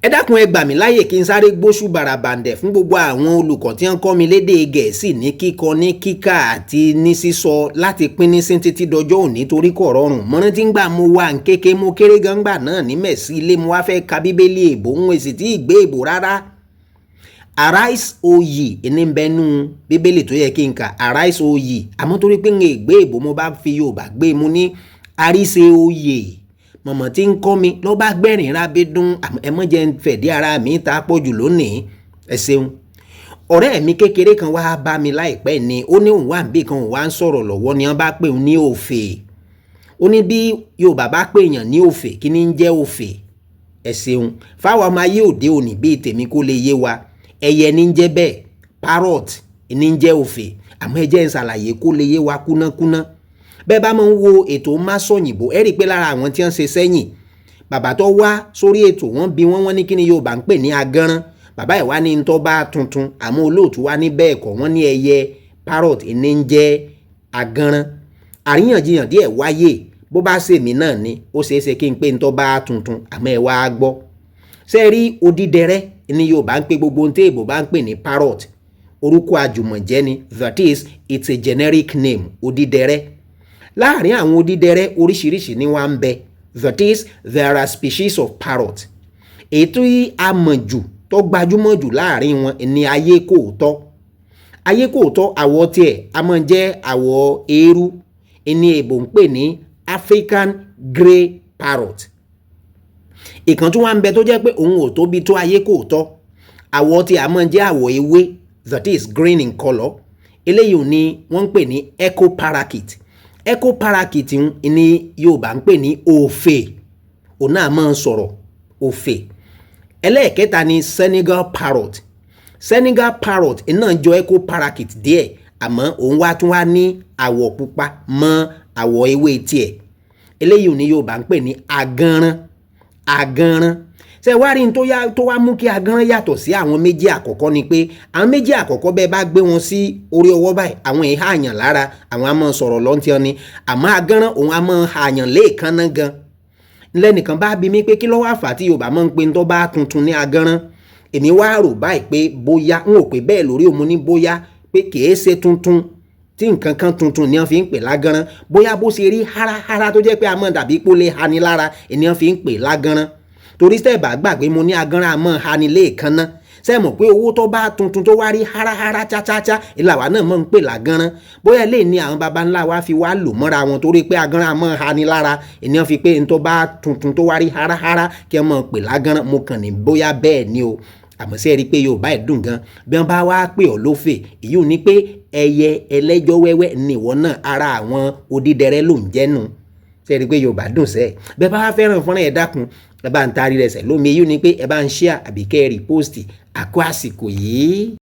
ẹ dákun ẹ gbà mí láyè kí n sáré gbóṣù bàràbàǹdẹ̀ fún gbogbo àwọn olùkọ́ tí wọ́n kọ́ mi lédè Gẹ̀ẹ́sì ní kíkọ ní kíkà àti ní sísọ láti pín ní sí títí dọjọ́ òní torí kò rọrùn. Mọ́rán tí ń gbà mo wà ń kéke mo kéré gangba náà ní mẹ̀sí ilé mo wá fẹ́ ka bíbélì èbó ń èsì tí ì gbé èbó rárá. Arise o ye ní bẹnu bíbélì tó yẹ kí n kà arise o ye àmọ́ torí pé ń gbé èbó mo bá fi Yorùbá gbé mu ní arise o ye. Mọ̀mọ́ tí ń kọ́ mi ló bá gbẹ̀rìn rábídún ẹ mọ́ jẹ́ ń fẹ̀dí ara mi ta pọ̀ jù lónìí ẹ ṣeun. Ọ̀rẹ́ mi kékeré kan wá bá mi láìpẹ́ ni ó ní òun wà níbì kan òun wá ń sọ̀rọ̀ lọ́wọ́ ni wọ́n bá pè òun ní òfè. Ó ní bí Yorùbá bá pè èèyàn ní òfè kí ni ń jẹ́ òfè ẹ ṣeun. Fáwọn ọmọ ayé òde òní bíi tèmi kó lè yé wa ẹyẹ ní ń jẹ́ bẹ́ẹ̀ parrot ní ń jẹ́ òfè àmọ́ ẹ jẹ́ ń ṣàlàyé kó lè yé wa kúnákúná. Bẹ́ẹ̀ bá máa ń wo ètò Masọ̀yìnbó ẹ rí i pé lára àwọn tí wọ́n ṣe sẹ́yìn bàbá tó wá sórí ètò wọ́n bi wọ́n ní kí ni Yorùbá ń pè ní agánrán bàbá ẹ̀ wá ní ń tọ́ bá tuntun àmọ́ olóòtú wá ní bẹ́ẹ̀ kọ́ wọ́n ní ẹyẹ parrot ní ń jẹ́ agánrán. Àríyànjiyàn díẹ̀ wáyé bó bá ṣèmi náà ni ó ṣeé ṣe kí n pé ń tọ́ bá tuntun àmọ́ ẹ wá gbọ́. Ṣé rí odídẹrẹ́ ní Yorùbá ń pè gbogbo ohun tí èbó bá ń pè ní parrot orúkọ àjùmọ̀jẹ́ ni that is it's a generic name odídẹrẹ́. Láàárín àwọn odídẹrẹ́ oríṣiríṣi ni wọ́n ń bẹ that is there are species of parrot. Ètò a mọ̀ jù tó gbajúmọ̀ jù láàárín wọn ni ayékòótọ́. Ayékòótọ́ àwọ̀ tiẹ̀ a máa jẹ́ àwọ̀ eérú ní èbó ń pè ní African grey parrot. Ìkan tún wá ń bẹ tó jẹ́ pé òun ò tóbi tó ayékòótọ́ àwọ̀ tí a máa jẹ́ àwọ̀ ewé that is green in colour. Eléyìí ni wọ́n ń pè ní echo parakeet. Echo parakeet ní Yorùbá ń pè ní òfè òun náà máa ń sọ̀rọ̀ òfè. Ẹlẹ́ẹ̀kẹta ni Senegal parrot. Senegal parrot náà jọ echo parakeet díẹ̀ àmọ́ òun wá tún wá ní àwọ̀ pupa mọ́ àwọ̀ ewé tiẹ̀. Eléyìí ni Yorùbá ń pè ní agánrán. Agánrán ṣe wá rí tó wá mú kí agánrán yàtọ̀ sí àwọn méjì àkọ́kọ́ ni pé àwọn méjì àkọ́kọ́ bẹ́ẹ̀ bá gbé wọn sí orí ọwọ́ báyìí àwọn èèyàn àyàn lára àwọn a máa sọ̀rọ̀ lọ́ntì ni àmọ́ agánrán òun a máa àyàn léèkánná gan. Lẹ́nìkan bá bi mí pé kí ló wá fà tí Yorùbá máa ń pe tó bá tuntun ní agánrán èmi wá rò báyìí pé bóyá n ò pé bẹ́ẹ̀ lórí òun ní bóyá pé kìí ṣe tuntun tí nǹkan kan tuntun ni wọ́n fi ń pè lágánrán bóyá bó ṣe rí háráhárá tó jẹ́ pé a mọ̀ dàbí pé ó lè hani lára ni wọ́n fi ń pè lágánrán. Torí sẹ́ẹ̀ bá gbàgbé mo ní agánrán a mọ̀ hani léèkánná ṣe mọ̀ pé owó tó bá tuntun tó wá rí háráhárá chácháchá ìlàwà náà mọ̀ ń pè lágánrán bóyá lè ní àwọn baba ńlá wa fi wá lò mọ́ra wọn torí pé agánrán a mọ̀ hani lára ènìyàn fi pé tó bá tuntun tó wá rí háráhárá kí wọ́n mọ̀ pè lágánrán mo kàn ní bóyá bẹ́ẹ̀ ni o. Àmọ́ sí ẹ rí i pé Yorùbá ẹ̀ dùn gan bí wọ́n bá wá pè ọ́ lófè èyí ò ní pé ẹyẹ ẹlẹ́jọ́ wẹ́wẹ́ nìwọ náà ara àwọn odídẹrẹ́ ló ń jẹ́nu. Sí ẹ rí i pé Yorùbá dùn sẹ́ẹ̀ bẹ́ẹ̀ bá wá fẹ́ràn fọ́nrán ẹ̀ dákun ẹ bá ń taari rẹ̀ sẹ̀ lómi èyí ò ní pé ẹ bá ń share àbí kẹ́ ẹ repost àkó àsìkò yìí.